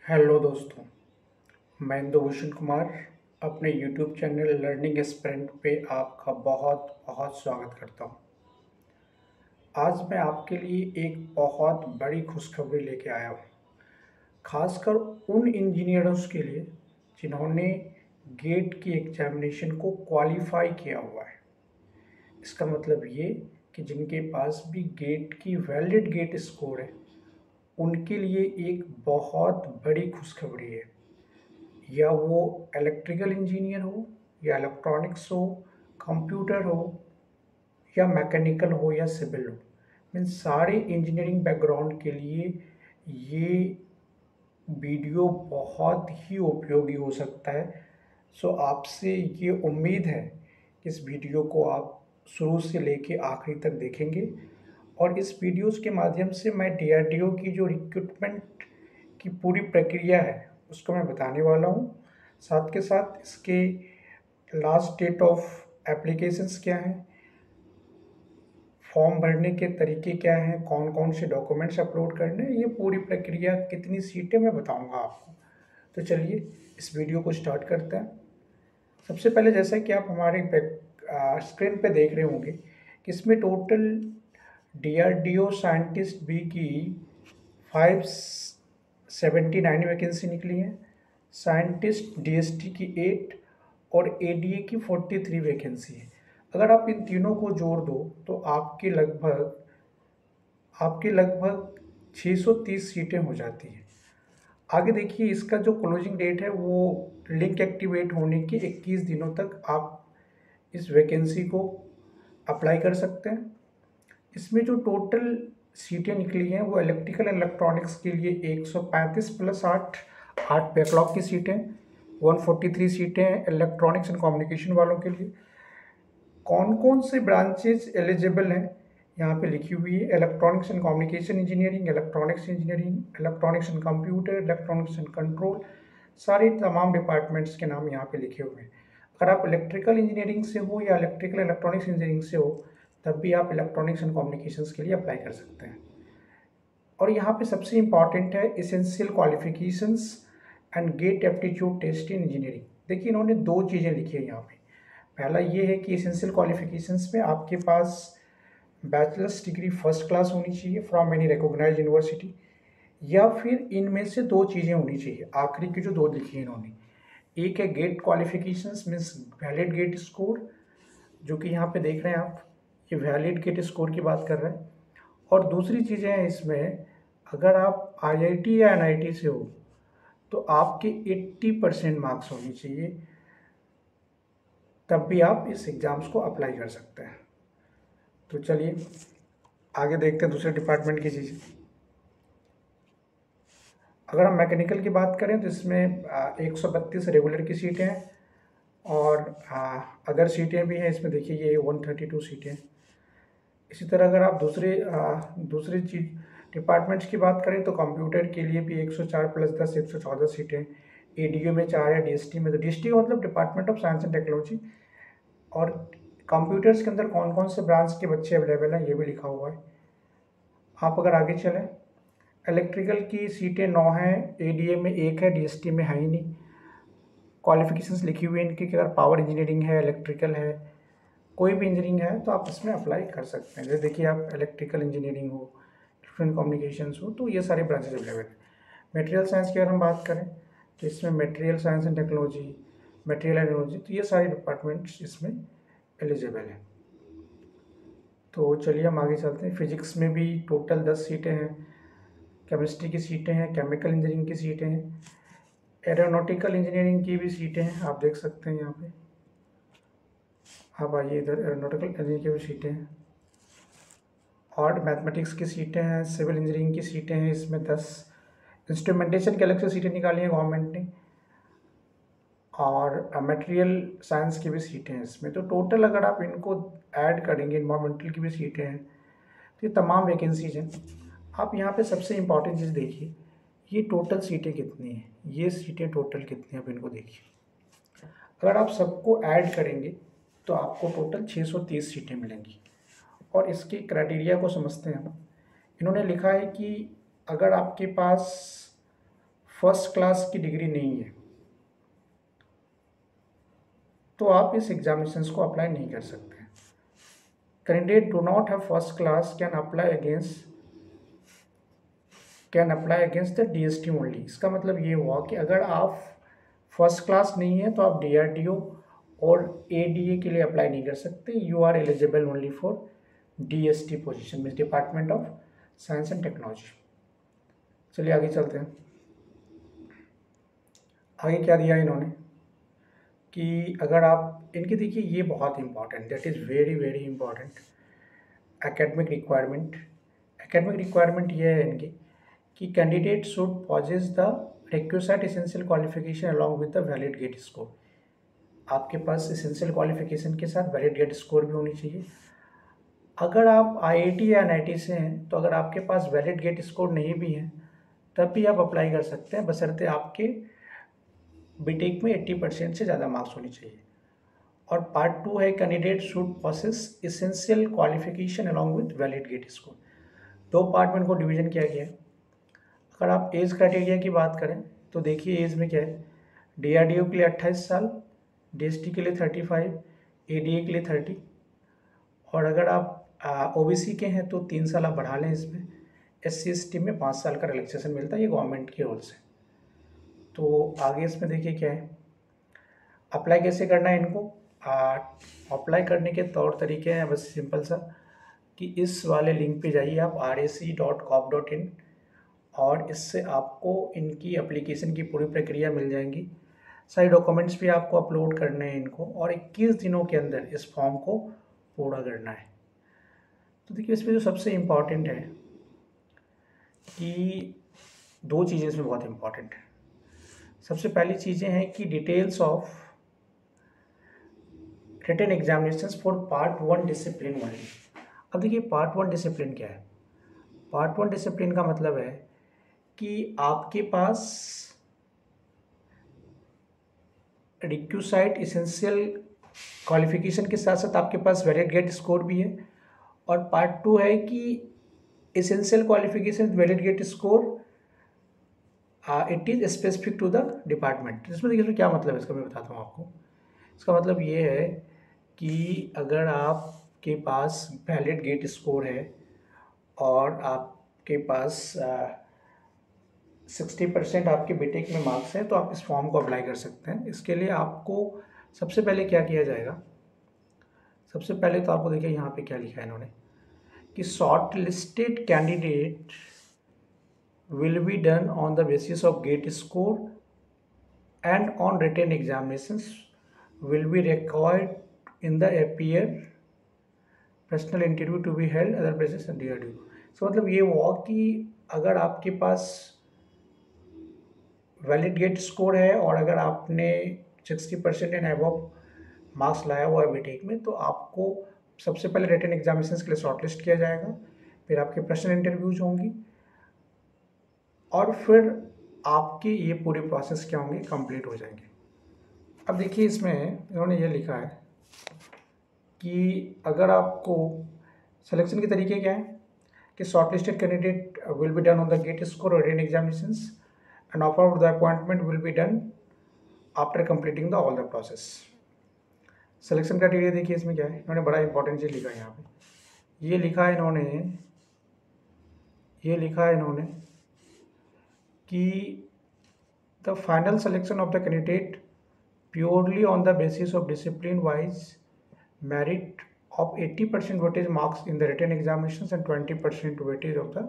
Hello दोस्तों, मैं इंदुभूषण कुमार अपने यूट्यूब चैनल लर्निंग एस्पिरेंट पे आपका बहुत बहुत स्वागत करता हूँ। आज मैं आपके लिए एक बहुत बड़ी खुशखबरी लेके आया हूँ, खासकर उन इंजीनियर्स के लिए जिन्होंने गेट की एग्जामिनेशन को क्वालिफाई किया हुआ है। इसका मतलब ये कि जिनके पास भी गेट की वैलिड गेट स्कोर है, उनके लिए एक बहुत बड़ी खुशखबरी है। या वो इलेक्ट्रिकल इंजीनियर हो या इलेक्ट्रॉनिक्स हो, कंप्यूटर हो या मैकेनिकल हो या सिविल हो, मीन सारे इंजीनियरिंग बैकग्राउंड के लिए ये वीडियो बहुत ही उपयोगी हो सकता है। सो आपसे ये उम्मीद है कि इस वीडियो को आप शुरू से लेके आखिरी तक देखेंगे और इस वीडियोस के माध्यम से मैं डीआरडीओ की जो रिक्रूटमेंट की पूरी प्रक्रिया है उसको मैं बताने वाला हूँ। साथ के साथ इसके लास्ट डेट ऑफ एप्लीकेशंस क्या हैं, फॉर्म भरने के तरीके क्या हैं, कौन कौन से डॉक्यूमेंट्स अपलोड करने हैं, ये पूरी प्रक्रिया, कितनी सीटें, मैं बताऊंगा आपको। तो चलिए इस वीडियो को स्टार्ट करते हैं। सबसे पहले जैसा कि आप हमारे स्क्रीन पे देख रहे होंगे कि इसमें टोटल डीआरडीओ साइंटिस्ट बी की 579 वैकेंसी निकली है, साइंटिस्ट डीएसटी की 8 और एडीए की 43 वैकेंसी है। अगर आप इन तीनों को जोड़ दो तो आपकी लगभग 630 सीटें हो जाती हैं। आगे देखिए, इसका जो क्लोजिंग डेट है वो लिंक एक्टिवेट होने के 21 दिनों तक आप इस वैकेंसी को अप्लाई कर सकते हैं। इसमें जो टोटल सीटें निकली हैं वो इलेक्ट्रिकल इलेक्ट्रॉनिक्स के लिए 135 प्लस 8 8 बैकलॉग की सीटें, 143 सीटें इलेक्ट्रॉनिक्स एंड कम्युनिकेशन वालों के लिए। कौन कौन से ब्रांचेज एलिजिबल हैं यहाँ पे लिखी हुई है: electronics and communication engineering, electronics engineering, electronics and computer, electronics and control. सारे तमाम डिपार्टमेंट्स के नाम यहाँ पे लिखे हुए हैं। अगर आप इलेक्ट्रिकल इंजीनियरिंग से हो या इलेक्ट्रिकल इलेक्ट्रॉनिक्स इंजीनियरिंग से हो, तब भी आप इलेक्ट्रॉनिक्स एंड कम्युनिकेशंस के लिए अप्लाई कर सकते हैं। और यहाँ पे सबसे इम्पॉर्टेंट है essential qualifications and GATE aptitude test in engineering. देखिए, इन्होंने दो चीज़ें लिखी है यहाँ पे। पहला ये है कि इसेंशियल क्वालिफिकेशंस में आपके पास बैचलर्स डिग्री फर्स्ट क्लास होनी चाहिए फ्रॉम एनी रिकॉग्नाइज्ड यूनिवर्सिटी, या फिर इनमें से दो चीज़ें होनी चाहिए। आखिरी की जो दो लिखी है इन्होंने, एक है GATE qualifications means valid GATE score, जो कि यहाँ पे देख रहे हैं आप, ये वैलिड गेट स्कोर की बात कर रहे हैं। और दूसरी चीज़ें हैं इसमें, अगर आप आईआईटी या एनआईटी से हो तो आपके 80% मार्क्स होने चाहिए, तब भी आप इस एग्ज़ाम्स को अप्लाई कर सकते हैं। तो चलिए आगे देखते हैं दूसरे डिपार्टमेंट की चीज़ें। अगर हम मैकेनिकल की बात करें तो इसमें 132 रेगुलर की सीटें हैं और अदर सीटें भी हैं। इसमें देखिए ये 132 सीटें हैं। इसी तरह अगर आप दूसरी चीज डिपार्टमेंट्स की बात करें तो कंप्यूटर के लिए भी 104 प्लस 10 114 सीटें, एडीयू में 4 है, डीएसटी में, तो डीएसटी का मतलब department of science and technology. और कंप्यूटर्स के अंदर कौन कौन से ब्रांच के बच्चे अवेलेबल हैं ये भी लिखा हुआ है। आप अगर आगे चलें, इलेक्ट्रिकल की सीटें 9 हैं, एडीए में 1 है, डीएसटी में है ही नहीं। क्वालिफिकेशंस लिखी हुई है इनकी कि अगर पावर इंजीनियरिंग है, इलेक्ट्रिकल है, कोई भी इंजीनियरिंग है तो आप इसमें अप्लाई कर सकते हैं। जैसे देखिए, आप इलेक्ट्रिकल इंजीनियरिंग हो, डिफरेंट कम्युनिकेशंस हो, तो ये सारे ब्रांचेज अवेलेबल हैं। मटेरियल साइंस की अगर हम बात करें तो इसमें material science and technology, material and energy, तो ये सारे डिपार्टमेंट्स इसमें एलिजिबल हैं। तो चलिए हम आगे चलते हैं। फिजिक्स में भी टोटल 10 सीटें हैं, केमिस्ट्री की सीटें हैं, केमिकल इंजीनियरिंग की सीटें हैं, एरोनॉटिकल इंजीनियरिंग की भी सीटें हैं, आप देख सकते हैं यहाँ पे। आप आइए इधर, एरोनॉटिकल इंजीनियरिंग की भी सीटें हैं और मैथमेटिक्स की सीटें हैं, सिविल इंजीनियरिंग की सीटें हैं, इसमें 10। इंस्ट्रूमेंटेशन की अलग से सीटें निकाली हैं गवर्नमेंट ने, और मटेरियल साइंस की भी सीटें हैं इसमें। तो टोटल अगर आप इनको ऐड करेंगे, इन्वायरमेंटल की भी सीटें हैं, तो ये तमाम वैकेंसीज हैं। आप यहाँ पे सबसे इम्पॉर्टेंट चीज़ देखिए, ये टोटल सीटें कितनी हैं, ये सीटें टोटल कितनी हैं, आप इनको देखिए। अगर आप सबको ऐड करेंगे तो आपको टोटल 630 सीटें मिलेंगी। और इसके क्राइटेरिया को समझते हैं हम। इन्होंने लिखा है कि अगर आपके पास फर्स्ट क्लास की डिग्री नहीं है तो आप इस एग्जामिनेशंस को अप्लाई नहीं कर सकते। Candidate do not have first class can apply against the DST only. इसका मतलब ये हुआ कि अगर आप फर्स्ट क्लास नहीं है तो आप डीआरडीओ और एडीए के लिए अप्लाई नहीं कर सकते। You are eligible only for DST position means department of science and technology. चलिए आगे चलते हैं। आगे क्या दिया इन्होंने कि अगर आप इनके देखिए ये बहुत important, that is very very important academic requirement. Academic requirement ये है इनकी कि candidate should possess the requisite essential qualification along with the valid GATE score. आपके पास एसेंशियल क्वालिफिकेशन के साथ वैलिड गेट स्कोर भी होनी चाहिए। अगर आप आईआईटी या एनआईटी से हैं तो अगर आपके पास वैलिड गेट स्कोर नहीं भी है तब भी आप अप्लाई कर सकते हैं, बशर्ते आपके बीटेक में 80% से ज़्यादा मार्क्स होनी चाहिए। और पार्ट 2 है candidate should possess essential qualification along with valid GATE score. दो पार्ट में इनको डिवीजन किया गया है। अगर आप एज क्राइटेरिया की बात करें तो देखिए एज में क्या है, डीआरडीओ के लिए 28 साल, डीएसटी के लिए 35, एडीए के लिए 30, और अगर आप ओबीसी के हैं तो 3 साल आप बढ़ा लें इसमें। एससी एसटी में 5 साल का रिलैक्सेशन मिलता है, ये गवर्नमेंट के रूल्स है। तो आगे इसमें देखिए क्या है, अप्लाई कैसे करना है इनको। अप्लाई करने के तौर तरीके हैं बस सिंपल सा कि इस वाले लिंक पे जाइए आप rac.gov.in और इससे आपको इनकी एप्लीकेशन की पूरी प्रक्रिया मिल जाएंगी। सारे डॉक्यूमेंट्स भी आपको अपलोड करने हैं इनको और 21 दिनों के अंदर इस फॉर्म को पूरा करना है। तो देखिए इसमें जो सबसे इम्पॉर्टेंट है कि दो चीज़ें इसमें बहुत इम्पॉर्टेंट है। सबसे पहली चीज़ें हैं कि details of written examinations for part 1 discipline only. अब देखिए पार्ट 1 डिसिप्लिन क्या है। पार्ट 1 डिसिप्लिन का मतलब है कि आपके पास रिक्विसाइट एसेंशियल क्वालिफिकेशन के साथ साथ आपके पास वैलिड गेट स्कोर भी है। और पार्ट 2 है कि essential qualification valid GATE score it is specific to the department. इसमें देखिए इसमें क्या मतलब है इसका मैं बताता हूँ आपको। इसका मतलब ये है कि अगर आपके पास वैलिड गेट स्कोर है और आपके पास 60% आपके बीटेक में मार्क्स हैं तो आप इस फॉर्म को अप्लाई कर सकते हैं। इसके लिए आपको सबसे पहले क्या किया जाएगा, सबसे पहले तो आपको देखिए यहाँ पे क्या लिखा है इन्होंने कि short listed candidate will be done on the basis of gate score and on written examinations will be required in the appear personal interview to be held other places and DRDO। so मतलब ये हुआ कि अगर आपके पास valid GATE score है और अगर आपने 60% एंड अबव मार्क्स लाया हुआ है बीटेक में तो आपको सबसे पहले रिटन एग्जामिनेशंस के लिए शॉर्टलिस्ट किया जाएगा, फिर आपके पर्सनल इंटरव्यूज होंगी और फिर आपके ये पूरे प्रोसेस क्या होंगे, कंप्लीट हो जाएंगे। अब देखिए इसमें इन्होंने ये लिखा है कि अगर आपको सिलेक्शन के तरीके क्या है कि shortlisted candidate will be done on the GATE score और written examinations and offer of the appointment will be done after completing the all the process. Selection criteria देखिए इसमें क्या है, इन्होंने बड़ा इंपॉर्टेंट चीज़ लिखा है यहाँ पे। ये लिखा है इन्होंने कि the final selection of the candidate purely on the basis of discipline wise merit of 80% weightage marks in the written examinations and 20% weightage of the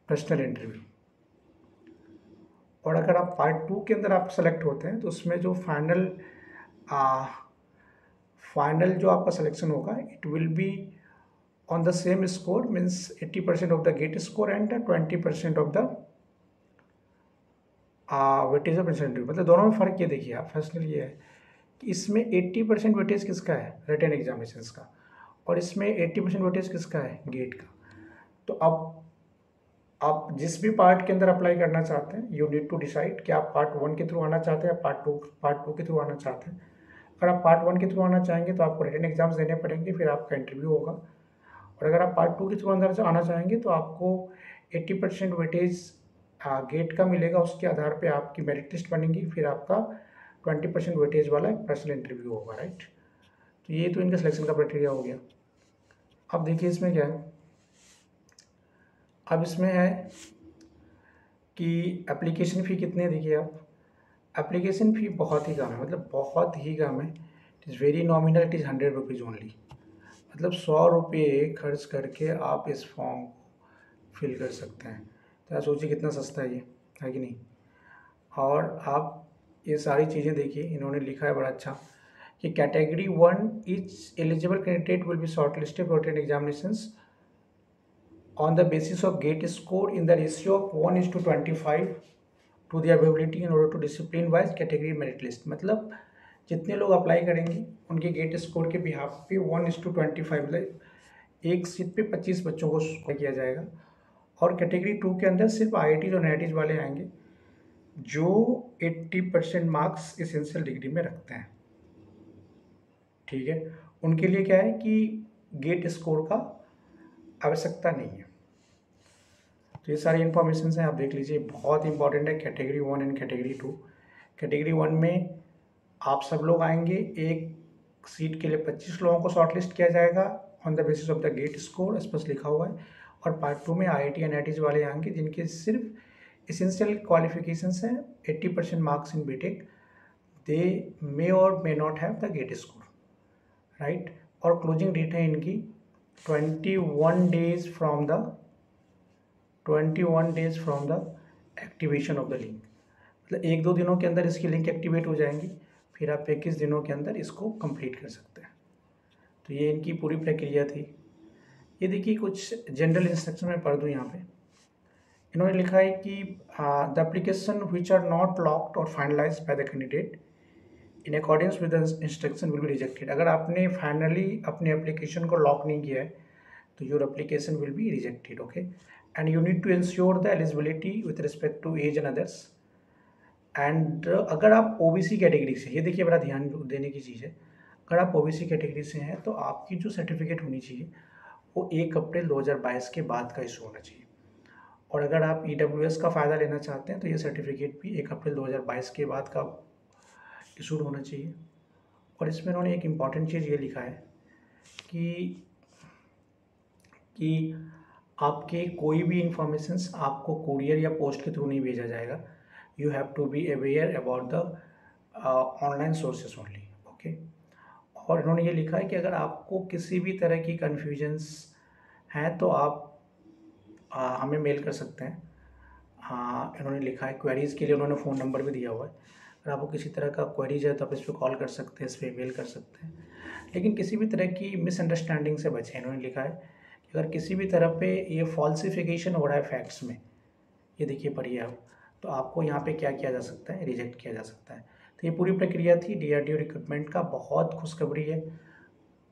personal interview। और अगर आप पार्ट 2 के अंदर आप सेलेक्ट होते हैं तो उसमें जो फाइनल जो आपका सिलेक्शन होगा it will be on the same score means 80% of the GATE score and 20% of the weightage of incentive. मतलब दोनों में फ़र्क ये देखिए आप, फर्स्टली ये है कि इसमें 80% वेटेज किसका है, रिटन एग्जामिनेशंस का, और इसमें 80% वेटेज किसका है, गेट का। तो अब आप जिस भी पार्ट के अंदर अप्लाई करना चाहते हैं यू नीड टू डिसाइड कि आप पार्ट 1 के थ्रू आना चाहते हैं या पार्ट टू के थ्रू आना चाहते हैं। अगर आप पार्ट 1 के थ्रू आना चाहेंगे तो आपको रिटन एग्जाम्स देने पड़ेंगे, फिर आपका इंटरव्यू होगा। और अगर आप पार्ट 2 के थ्रू अंदर से आना चाहेंगे तो आपको 80% वेटेज गेट का मिलेगा, उसके आधार पे आपकी मेरिट लिस्ट बनेगी, फिर आपका 20% वेटेज वाला एक पर्सनल इंटरव्यू होगा, राइट। तो ये तो इनका सिलेक्शन का प्रक्रिया हो गया। अब देखिए इसमें क्या है, अब इसमें है कि एप्लीकेशन फ़ी कितनी है। देखिए आप, एप्लीकेशन फ़ी बहुत ही कम है, मतलब बहुत ही कम है। It is very nominal, it is 100 rupees only. मतलब 100 रुपये खर्च करके आप इस फॉर्म को फिल कर सकते हैं। तो आप सोचिए कितना सस्ता है ये, है कि नहीं। और आप ये सारी चीज़ें देखिए, इन्होंने लिखा है बड़ा अच्छा कि category 1 etch eligible candidate will B short listed for ten examinations on the basis of GATE score in the ratio of 1:25 to the availability in order to discipline wise category merit list। मतलब जितने लोग apply करेंगे उनके gate score के behalf पे 1:25, मतलब एक seat पे 25 बच्चों को स्कोर किया जाएगा। और कैटेगरी 2 के अंदर सिर्फ IIT और NIT वाले आएंगे जो 80% मार्क्स एसेंशियल डिग्री में रखते हैं, ठीक है। उनके लिए क्या है कि गेट स्कोर का आवश्यकता नहीं है। तो ये सारी इन्फॉर्मेशन हैं, आप देख लीजिए, बहुत इंपॉर्टेंट है कैटेगरी 1 एंड कैटेगरी 2। कैटेगरी 1 में आप सब लोग आएंगे, एक सीट के लिए 25 लोगों को शॉर्टलिस्ट किया जाएगा on the basis of the GATE score, स्पष्ट लिखा हुआ है। और पार्ट 2 में IIT NIT वाले आएंगे जिनके सिर्फ एसेंशियल क्वालिफिकेशंस हैं 80% marks in BTech, they may or may not have the GATE score, right. और क्लोजिंग डेट है इनकी 21 days from the 21 days from the activation of the link. मतलब 1-2 दिनों के अंदर इसकी लिंक एक्टिवेट हो जाएंगी, फिर आप 21 दिनों के अंदर इसको कंप्लीट कर सकते हैं। तो ये इनकी पूरी प्रक्रिया थी। ये देखिए कुछ जनरल इंस्ट्रक्शन में पढ़ दूँ यहाँ पे। इन्होंने लिखा है कि the application which are not locked और finalize by the candidate in accordance with the instruction will be rejected. अगर आपने फाइनली अपने एप्लीकेशन को लॉक नहीं किया है तो your application will be rejected, okay. And you need to ensure the eligibility with respect to age and others. And अगर आप OBC कैटेगरी से, ये देखिए बड़ा ध्यान देने की चीज़ है, अगर आप OBC कैटेगरी से हैं तो आपकी जो सर्टिफिकेट होनी चाहिए वो 1 अप्रैल 2022 के बाद का इशू होना चाहिए। और अगर आप EWS का फ़ायदा लेना चाहते हैं तो ये सर्टिफिकेट भी 1 अप्रैल 2022 के बाद का इशूड होना चाहिए। और इसमें उन्होंने एक इम्पॉर्टेंट चीज़ ये लिखा है कि आपके कोई भी इंफॉर्मेशंस आपको कुरियर या पोस्ट के थ्रू नहीं भेजा जाएगा। You have to be aware about the online sources only, okay. और इन्होंने ये लिखा है कि अगर आपको किसी भी तरह की कन्फ्यूजन्स हैं तो आप हमें मेल कर सकते हैं। हाँ, इन्होंने लिखा है क्वेरीज़ के लिए उन्होंने फ़ोन नंबर भी दिया हुआ है। अगर आपको किसी तरह का क्वेरीज है तो आप इस पर कॉल कर सकते हैं, इस पर मेल कर सकते हैं। लेकिन किसी भी तरह की मिसअंडरस्टैंडिंग से बचें। इन्होंने लिखा है कि अगर किसी भी तरह पे ये फॉल्सिफिकेशन हो रहा है फैक्ट्स में, ये देखिए पढ़िए आप, तो आपको यहाँ पे क्या किया जा सकता है, रिजेक्ट किया जा सकता है। तो ये पूरी प्रक्रिया थी DRDO रिक्रूटमेंट का। बहुत खुशखबरी है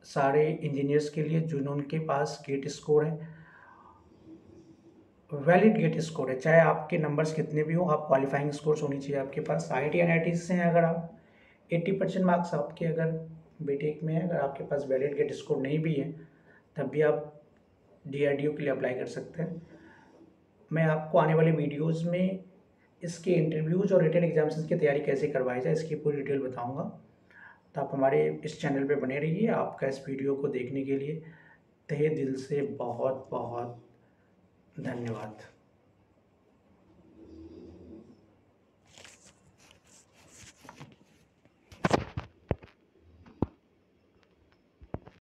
सारे इंजीनियर्स के लिए जिनके पास गेट स्कोर है, वैलिड गेट स्कोर है, चाहे आपके नंबर्स कितने भी हो, आप क्वालिफाइंग स्कोर्स होनी चाहिए आपके पास। IIT NIT से हैं अगर आप, 80% मार्क्स आपके अगर बीटेक में है, अगर आपके पास वैलिड गेट स्कोर नहीं भी है तब भी आप DRDO के लिए अप्लाई कर सकते हैं। मैं आपको आने वाले वीडियोज़ में इसके इंटरव्यूज़ और रिटन एग्जाम्स की तैयारी कैसे करवाई जाए इसकी पूरी डिटेल बताऊंगा। तो आप हमारे इस चैनल पे बने रहिए। आपका इस वीडियो को देखने के लिए तहे दिल से बहुत बहुत धन्यवाद।